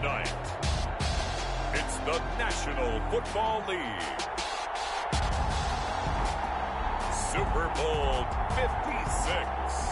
the night. It's the National Football League. Super Bowl 56.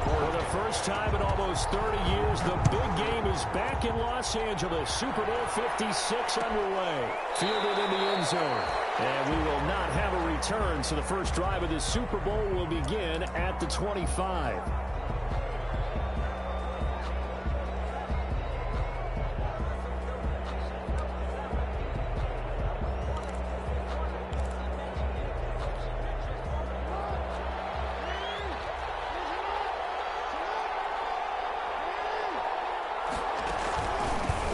For the first time in almost 30 years, the big game is back in Los Angeles. Super Bowl 56 underway. Fielded in the end zone. And we will not have a return, so the first drive of this Super Bowl will begin at the 25.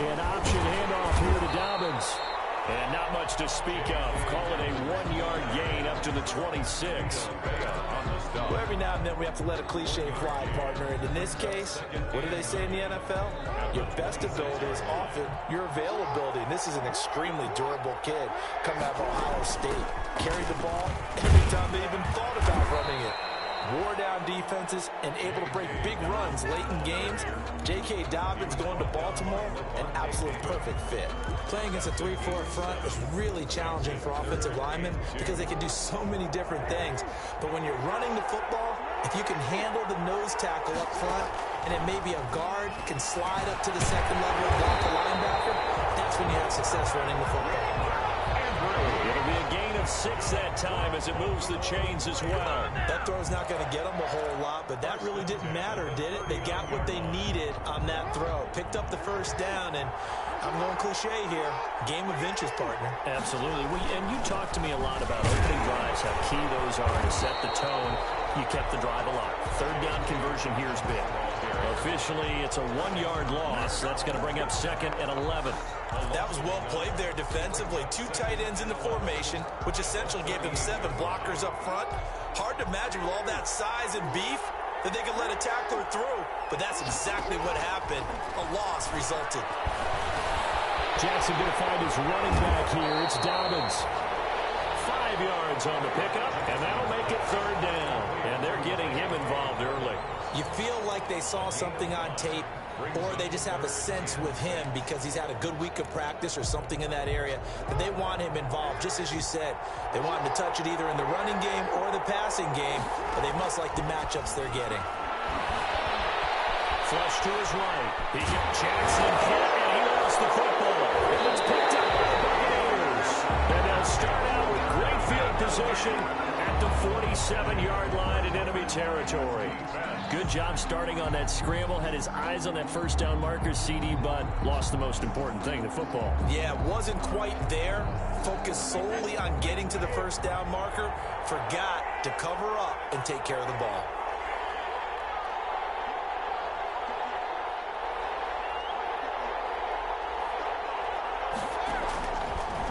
An option handoff here to Dobbins. And not much to speak of. Call it a 1-yard gain up to the 26. Well, every now and then we have to let a cliche fly, partner. And in this case, what do they say in the NFL? Your best ability is often your availability. And this is an extremely durable kid coming out of Ohio State. Carried the ball every time they even thought about running it. Wore down defenses and able to break big runs late in games. J.K. Dobbins going to Baltimore, an absolute perfect fit. Playing against a 3-4 front is really challenging for offensive linemen because they can do so many different things. But when you're running the football, if you can handle the nose tackle up front, and it may be a guard can slide up to the second level and block the linebacker, that's when you have success running the football. It'll be a gain of 6 that time as it moves the chains as well. That throw's not going to get them a whole lot, but that really didn't matter, did it? They got what they needed on that throw. Picked up the first down, and I'm going cliche here. Game of inches, partner. Absolutely. And you talked to me a lot about opening drives, how key those are to set the tone. You kept the drive alive. Third down conversion here is big. Officially, it's a 1-yard loss. That's going to bring up second and 11. That was well played there defensively. 2 tight ends in the formation, which essentially gave them 7 blockers up front. Hard to imagine with all that size and beef that they could let a tackler through. But that's exactly what happened. A loss resulted. Jackson going to find his running back here. It's Dobbins. 5 yards on the pickup, and that'll make it third down. And they're getting him involved early. You feel like they saw something on tape, or they just have a sense with him because he's had a good week of practice or something in that area that they want him involved, just as you said. They want him to touch it either in the running game or the passing game, but they must like the matchups they're getting. Flush to his right. He got Jackson hit, and he lost the football. And it's picked up by the Buccaneers. And they'll start out with great field position at the 47-yard line in enemy territory. Good job starting on that scramble. Had his eyes on that first down marker, CD, but lost the most important thing, the football. Yeah, wasn't quite there. Focused solely on getting to the first down marker. Forgot to cover up and take care of the ball.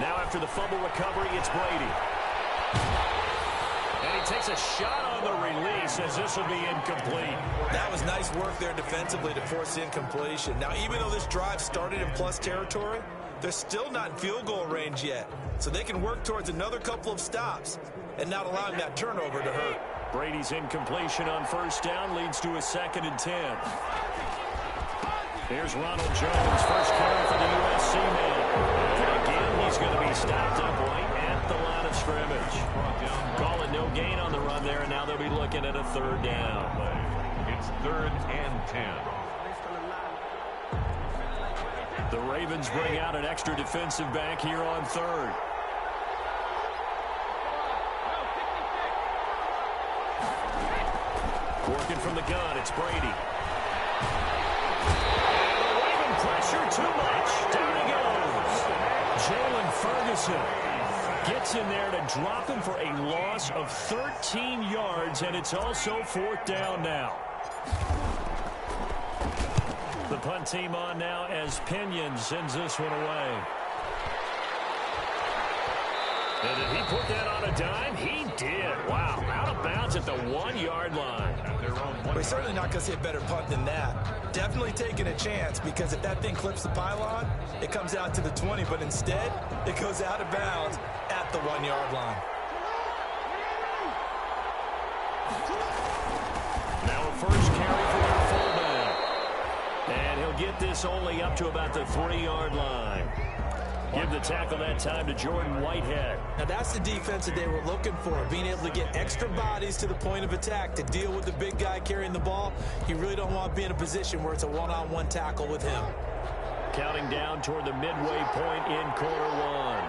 Now after the fumble recovery, it's Brady. And he takes a shot on the release as this will be incomplete. That was nice work there defensively to force incompletion. Now, even though this drive started in plus territory, they're still not in field goal range yet. So they can work towards another couple of stops and not allowing that turnover to hurt. Brady's incompletion on first down leads to a 2nd and 10. Here's Ronald Jones, first carry for the USC man. And again, he's going to be stopped up right at the line of scrimmage. Calling no gain on the run there, and now they'll be looking at a 3rd down. It's 3rd and 10. The Ravens bring out an extra defensive back here on 3rd. Working from the gun, it's Brady. Pressure too much. Down he goes. Jalen Ferguson gets in there to drop him for a loss of 13 yards, and it's also 4th down now. The punt team on now as Pinion sends this one away. And did he put that on a dime? He did. Wow, out of bounds at the 1-yard line. We're certainly not going to see a better punt than that. Definitely taking a chance, because if that thing clips the pylon, it comes out to the 20, but instead, it goes out of bounds at the 1-yard line. Now a first carry for their fullback. And he'll get this only up to about the 3-yard line. Give the tackle that time to Jordan Whitehead. Now that's the defense that they were looking for, being able to get extra bodies to the point of attack to deal with the big guy carrying the ball. You really don't want to be in a position where it's a one-on-one tackle with him. Counting down toward the midway point in quarter one.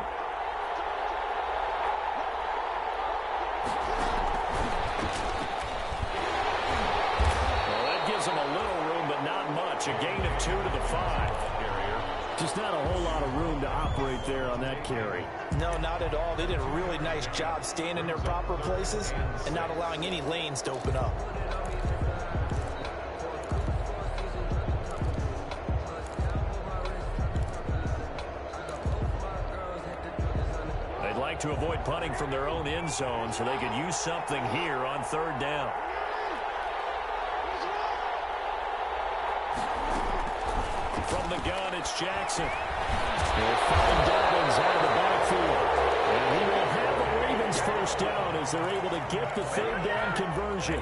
Well, that gives them a little room, but not much. A gain of 2 to the 5. Just not a whole lot of room to operate there on that carry. No, not at all. They did a really nice job staying in their proper places and not allowing any lanes to open up. They'd like to avoid punting from their own end zone so they could use something here on 3rd down. From the gun, it's Jackson. They'll find Dobbins out of the backfield. And he will have the Ravens first down as they're able to get the 3rd down conversion.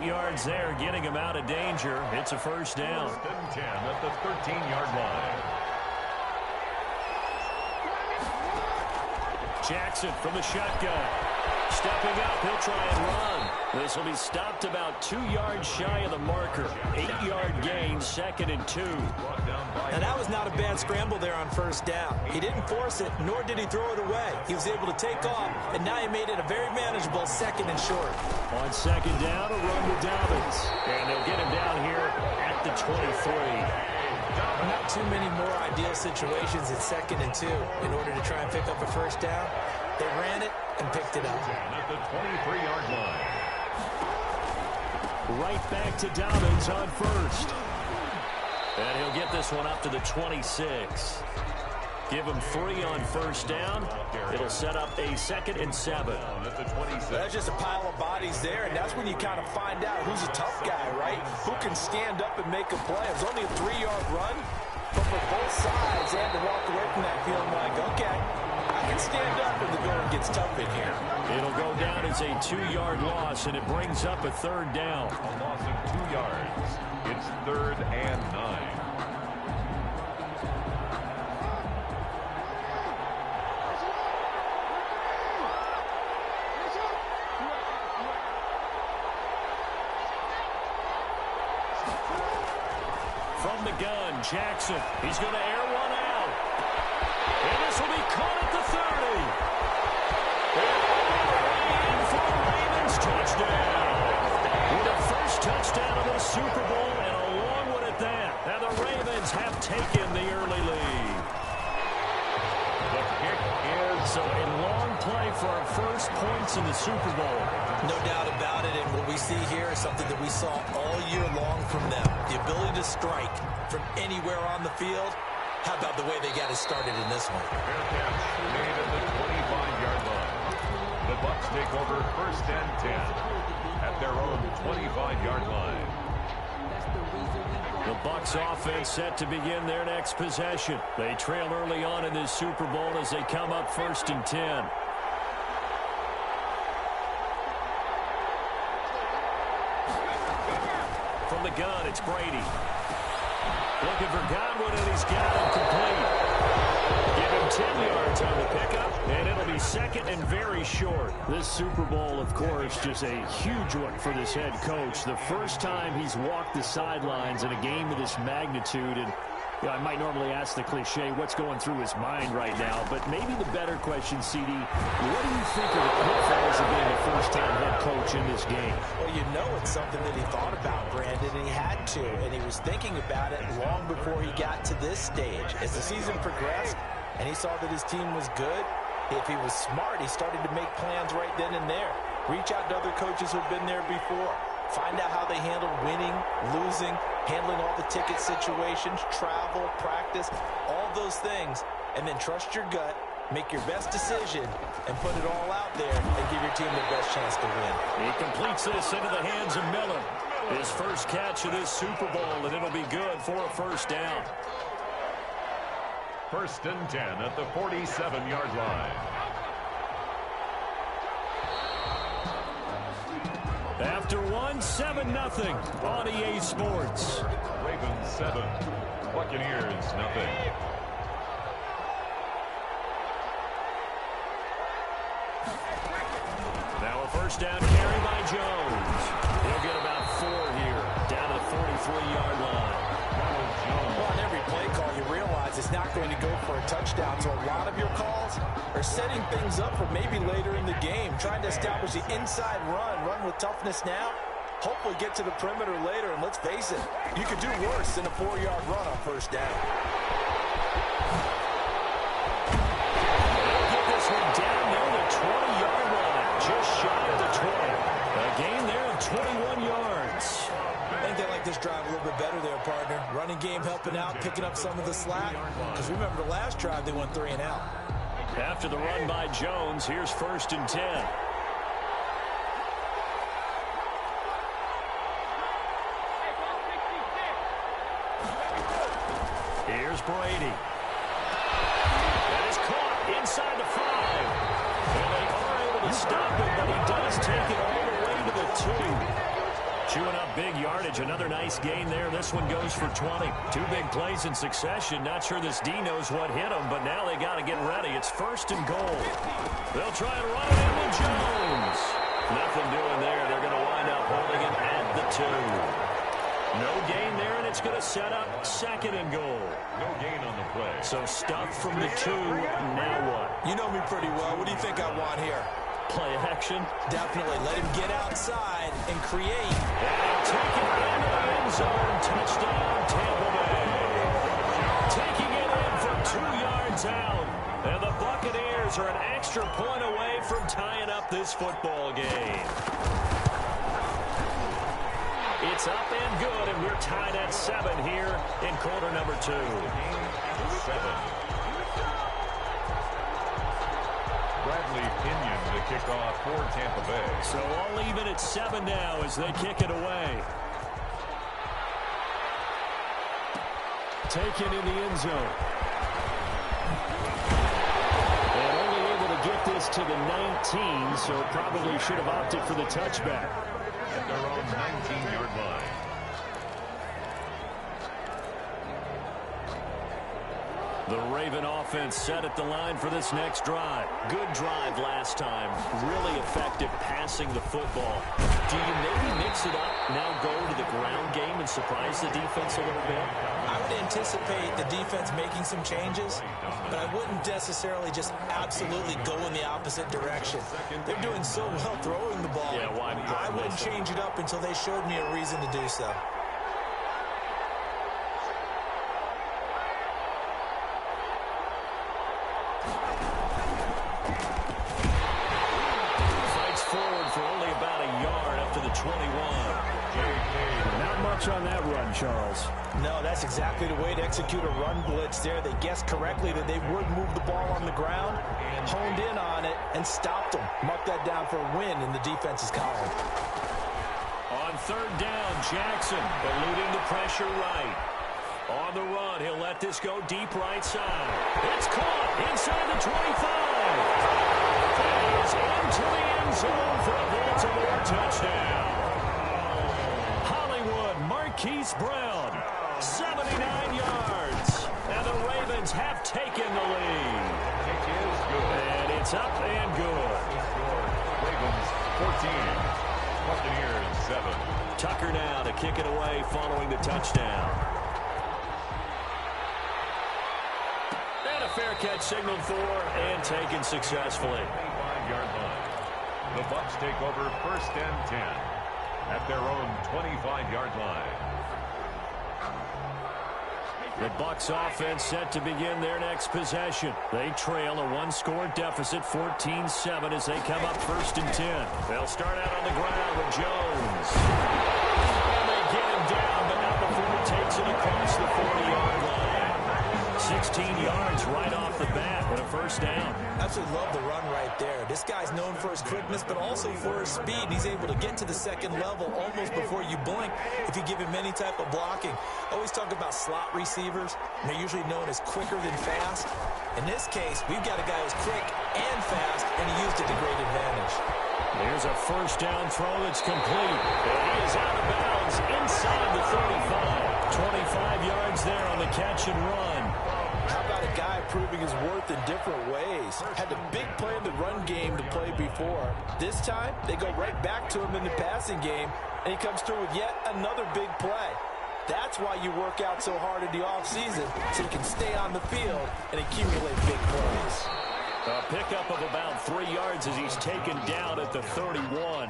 8 yards there, getting him out of danger. It's a first down. 1st and 10 at the 13-yard line. Jackson from the shotgun. Stepping up, he'll try and run. This will be stopped about 2 yards shy of the marker. 8-yard gain, 2nd and 2. And that was not a bad scramble there on 1st down. He didn't force it, nor did he throw it away. He was able to take off, and now he made it a very manageable 2nd and short. On 2nd down, a run to Dobbins. And they'll get him down here at the 23. Not too many more ideal situations at 2nd and 2 in order to try and pick up a 1st down. They ran it and picked it up. At the 23-yard line. Right back to Dobbins on 1st. And he'll get this one up to the 26. Give him 3 on 1st down. It'll set up a 2nd and 7. That's just a pile of bodies there, and that's when you kind of find out who's a tough guy, right? Who can stand up and make a play. It was only a 3-yard run, but for both sides, they had to walk away from that feeling like, okay, I can stand up when the going gets tough in here. It'll go down as a 2-yard loss, and it brings up a 3rd down. A loss of 2 yards. It's 3rd and 9. From the gun, Jackson. He's going to air one out. And this will be caught at the 30. And for the Ravens, touchdown. With a first touchdown of the Super Bowl, and a long one at that. And the Ravens have taken the early lead. The kick is So a long play for our first points in the Super Bowl. No doubt about it, and what we see here is something that we saw all year long from them. The ability to strike from anywhere on the field. How about the way they got it started in this one? fair catch made at the 25-yard line. The Bucs take over 1st and 10 at their own 25-yard line. The Bucs offense set to begin their next possession. They trail early on in this Super Bowl as they come up 1st and 10. From the gun, it's Brady. Looking for Godwin, and he's got him complete. Give him 10 yards on the pickup, and it'll be 2nd and very short. This Super Bowl, of course, just a huge one for this head coach. The first time he's walked the sidelines in a game of this magnitude, and you know, I might normally ask the cliche, what's going through his mind right now, but maybe the better question, CD, what do you think of the pitfalls of being a first-time head coach in this game? Well, you know it's something that he thought about, Brandon, and he had to, and he was thinking about it long before he got to this stage. As the season progressed, and he saw that his team was good, if he was smart, he started to make plans right then and there. Reach out to other coaches who've been there before. Find out how they handled winning, losing, handling all the ticket situations, travel, practice, all those things, and then trust your gut make your best decision, and put it all out there and give your team the best chance to win. He completes this into the hands of Miller. His first catch of this Super Bowl, and it'll be good for a first down. 1st and 10 at the 47-yard line. After one, 7-0 on EA Sports. Ravens 7, Buccaneers nothing. Now a first down carry by Jones. He'll get about 4 here, down to the 43-yard line. Well, on every play call, you realize it's not going to go for a touchdown, so a lot of your calls are setting things up for maybe later in the game, trying to establish the inside run with toughness now, hopefully get to the perimeter later, and let's face it, you could do worse than a 4-yard run on first down. They'll get this one down near the 20-yard line, just shy of the 20. A gain there of 21 yards. I think they like this drive a little bit better there, partner. Running game helping out, picking up some of the slack. Because remember, the last drive, they went 3 and out. After the run by Jones, here's 1st and 10. Here's Brady. That is caught inside the 5. And they are able to stop him, but he does take it all the way to the 2. Chewing up big yardage. Another nice gain there. This one goes for 20. 2 big plays in succession. Not sure this D knows what hit him, but now they got to get ready. It's 1st and goal. They'll try and run it in with Jones. Nothing doing there. They're going to wind up holding him at the 2. No gain there, and it's going to set up 2nd and goal. No gain on the play. So stuff from the 2. Now what? You know me pretty well. What do you think I want here? Play action. Definitely. Let him get outside and create. And take it into the end zone. Touchdown, Tampa Bay. Taking it in from 2 yards out. And the Buccaneers are an extra point away from tying up this football game. It's up and good, and we're tied at 7 here in quarter number 2. 7. Bradley Pinion to kick off for Tampa Bay. So all even at 7 now as they kick it away. Taken in the end zone. And only able to get this to the 19, so probably should have opted for the touchback. At their own 19-yard line. The Raven offense set at the line for this next drive. Good drive last time. Really effective passing the football. Do you maybe mix it up, now go to the ground game and surprise the defense a little bit? I would anticipate the defense making some changes, but I wouldn't necessarily just absolutely go in the opposite direction. They're doing so well throwing the ball. Yeah, why I wouldn't change it up until they showed me a reason to do so. Not much on that run, Charles. No, that's exactly the way to execute a run blitz there. They guessed correctly that they would move the ball on the ground, honed in on it, and stopped them. Mark that down for a win in the defense's column. On 3rd down, Jackson eluding the pressure right. On the run, he'll let this go deep right side. It's caught inside the 25. That is into the end zone for a Baltimore touchdown. Marquise Brown, 79 yards, and the Ravens have taken the lead. Kick is good. And it's up and good. Ravens 14, Buccaneers 7. Tucker now to kick it away following the touchdown. And a fair catch signaled for and taken successfully. 25-yard line. The Bucs take over 1st and 10 at their own 25-yard line. The Bucs offense set to begin their next possession. They trail a 1-score deficit, 14-7, as they come up 1st and 10. They'll start out on the ground with Jones. And they get him down, but not before he takes it across the 40-yard line. 16 yards right off the bat and a first down. Absolutely love the run right there. This guy's known for his quickness, but also for his speed. He's able to get to the second level almost before you blink if you give him any type of blocking. Always talk about slot receivers, and they're usually known as quicker than fast. In this case, we've got a guy who's quick and fast, and he used it to great advantage. Here's a first down throw that's complete. And he is out of bounds inside the 35. 25 yards there on the catch and run. How about a guy proving his worth in different ways? Had the big play in the run game to play before. This time, they go right back to him in the passing game, and he comes through with yet another big play. That's why you work out so hard in the offseason, so you can stay on the field and accumulate big plays. A pickup of about 3 yards as he's taken down at the 31.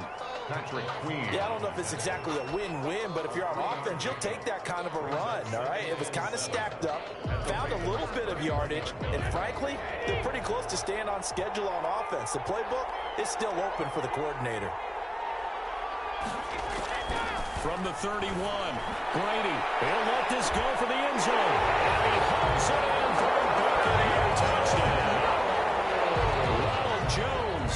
Yeah, I don't know if it's exactly a win-win, but if you're on offense, you'll take that kind of a run, all right? It was kind of stacked up, found a little bit of yardage, and frankly, they're pretty close to staying on schedule on offense. The playbook is still open for the coordinator. From the 31, Brady, he'll let this go for the end zone. And he hooks it in for a Buccaneer touchdown. Ronald Jones,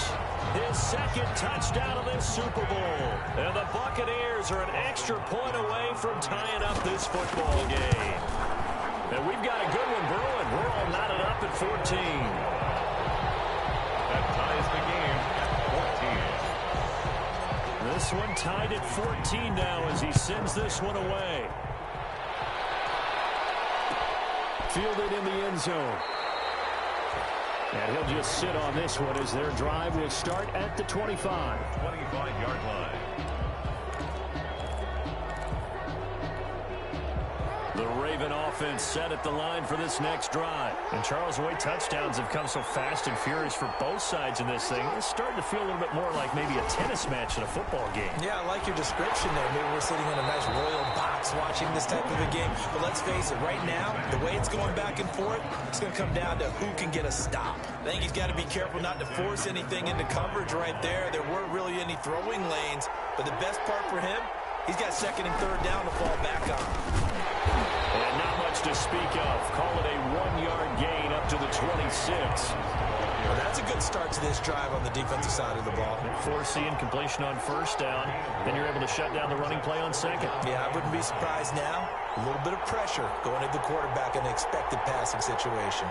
his second touchdown of this Super Bowl. And the Buccaneers are an extra point away from tying up this football game. And we've got a good one brewing. We're all knotted up at 14. That ties the game at 14. This one tied at 14 now as he sends this one away. Fielded in the end zone. And he'll just sit on this one as their drive will start at the 25. 25-yard line. The Raven offense set at the line for this next drive. And Charles, the way touchdowns have come so fast and furious for both sides in this thing, it's starting to feel a little bit more like maybe a tennis match in a football game. Yeah, I like your description there. Maybe we're sitting in a nice royal box watching this type of a game. But let's face it, right now, the way it's going back and forth, it's going to come down to who can get a stop. I think he's got to be careful not to force anything into coverage right there. There weren't really any throwing lanes. But the best part for him, he's got second and third down to fall back on. And not much to speak of. Call it a 1-yard gain up to the 26. Well, that's a good start to this drive on the defensive side of the ball. Forcing completion on first down. Then you're able to shut down the running play on second. Yeah, I wouldn't be surprised now. A little bit of pressure going at the quarterback in an expected passing situation.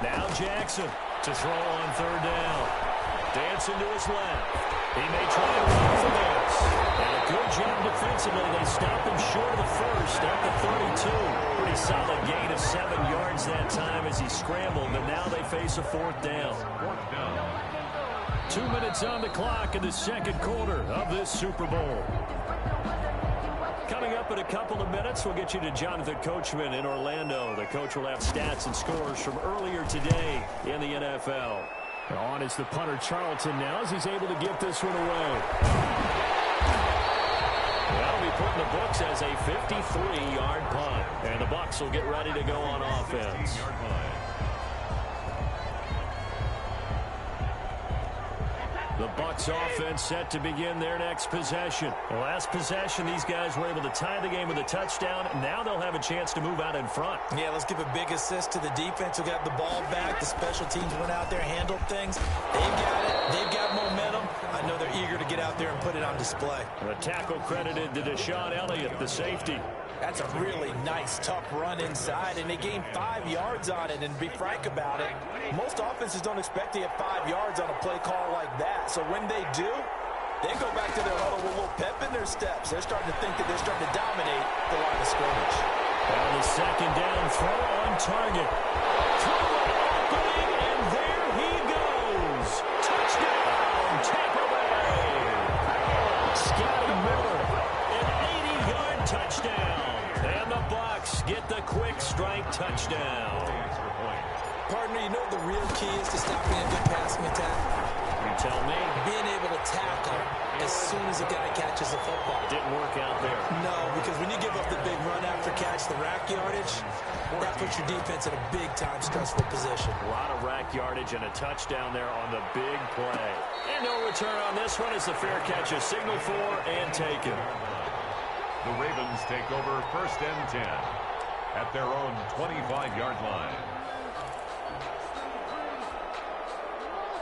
Now Jackson to throw on third down. Dancing to his left. He may try and run for this. And a good job defensively. They stop him short of the first at the 32. Pretty solid gain of 7 yards that time as he scrambled. And now they face a fourth down. 2 minutes on the clock in the second quarter of this Super Bowl. Coming up in a couple of minutes, we'll get you to Jonathan Coachman in Orlando. The coach will have stats and scores from earlier today in the NFL. On is the punter Charlton now as he's able to get this one away. That'll be put in the books as a 53-yard punt. And the Bucs will get ready to go on offense. The Bucs offense set to begin their next possession. The last possession, these guys were able to tie the game with a touchdown. Now they'll have a chance to move out in front. Yeah, let's give a big assist to the defense who got the ball back. The special teams went out there, handled things. They've got it. They've got momentum. I know they're eager to get out there and put it on display. The tackle credited to Deshaun Elliott, the safety. That's a really nice, tough run inside, and they gained 5 yards on it. And to be frank about it, most offenses don't expect to get 5 yards on a play call like that. So when they do, they go back to their huddle with a little pep in their steps. They're starting to think that they're starting to dominate the line of scrimmage. And the second down throw on target. Throw an opening, and there he goes. Touchdown, Tampa Bay. Scotty Miller, an 80-yard touchdown. And the Bucs get the quick strike touchdown. Partner, you know what the real key is to stopping a good passing attack? You tell me. Being able to tackle as soon as a guy catches the football. Didn't work out there. No, because when you give up the big run after catch, the rack yardage, that puts your defense in a big-time stressful position. A lot of rack yardage and a touchdown there on the big play. And no return on this one as the fair catch is signaled for and taken. The Ravens take over 1st and 10 at their own 25-yard line.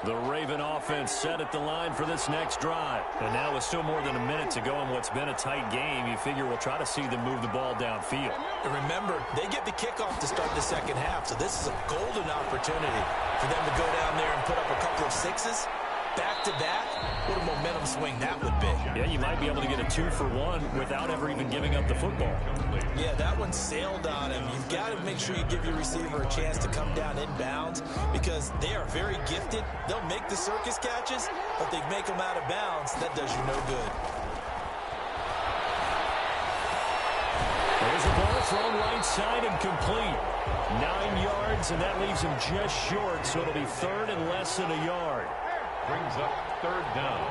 The Raven offense set at the line for this next drive. And now with still more than a minute to go in what's been a tight game, you figure we'll try to see them move the ball downfield. And remember, they get the kickoff to start the second half, so this is a golden opportunity for them to go down there and put up a couple of sixes. Back-to-back, what a momentum swing that would be. Yeah, you might be able to get a 2-for-1 without ever even giving up the football. Yeah, that one sailed on him. You've got to make sure you give your receiver a chance to come down inbounds because they are very gifted. They'll make the circus catches, but they make them out of bounds. That does you no good. There's a ball thrown right side and complete. 9 yards, and that leaves him just short, so it'll be 3rd and less than a yard. Brings up 3rd down.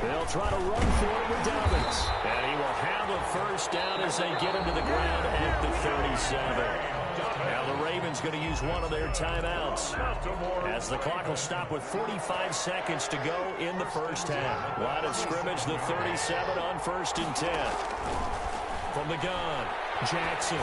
They'll try to run for it with Dobbins. And he will have a 1st down as they get him to the ground at the 37. Now the Ravens going to use one of their timeouts as the clock will stop with 45 seconds to go in the 1st half. Line of scrimmage, the 37 on 1st and 10. From the gun, Jackson.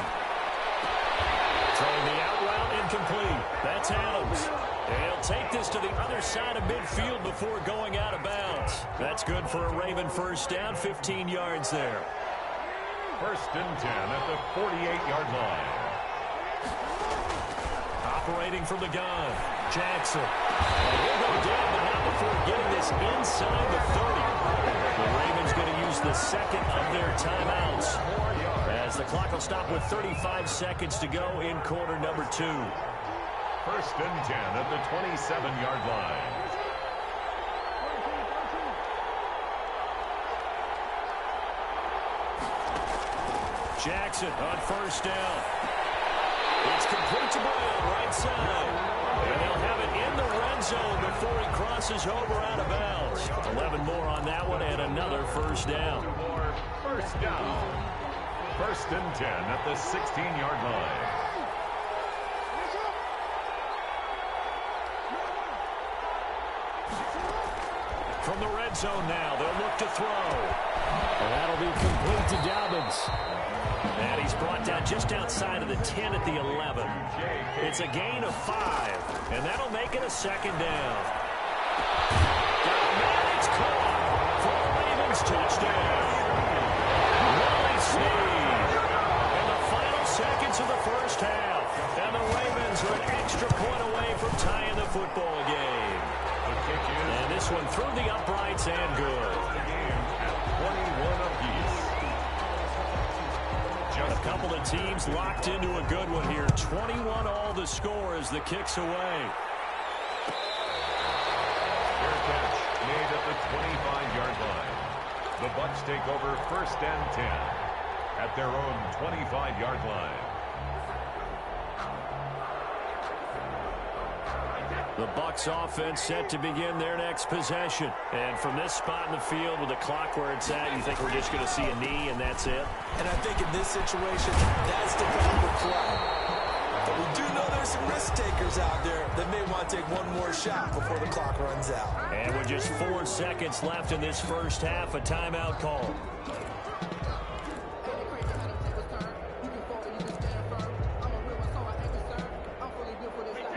Throwing the out route incomplete. That's Adams. He'll take this to the other side of midfield before going out of bounds. That's good for a Raven 1st down, 15 yards there. 1st and 10 at the 48-yard line. Operating from the gun, Jackson. And he'll go down, but not before getting this inside the 30. The Ravens going to use the 2nd of their timeouts as the clock will stop with 35 seconds to go in quarter number 2. 1st and 10 at the 27-yard line. Jackson on 1st down. It's complete to Brown, right side. And they'll have it in the red zone before he crosses over out of bounds. 11 more on that one and another 1st down. 1st down. 1st and 10 at the 16-yard line. From the red zone now, they'll look to throw. And that'll be complete to Dobbins. And he's brought down just outside of the 10 at the 11. It's a gain of 5, and that'll make it a 2nd down. And it's caught for a Ravens touchdown. Willie Snead. In the final seconds of the 1st half, and the Ravens are an extra point away from tying the football game. And this one through the uprights and good. At 21 apiece. A couple of teams locked into a good one here. 21 all the score as the kick's away. Fair catch made at the 25-yard line. The Bucs take over 1st and 10 at their own 25-yard line. The Bucs offense set to begin their next possession. And from this spot in the field with the clock where it's at, you think we're just going to see a knee and that's it? And I think in this situation, that's the proper play. But we do know there's some risk takers out there that may want to take one more shot before the clock runs out. And with just 4 seconds left in this 1st half, a timeout call.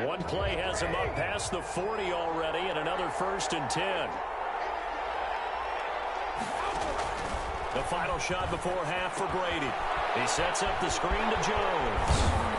One play has him up past the 40 already, and another 1st and 10. The final shot before half for Brady. He sets up the screen to Jones.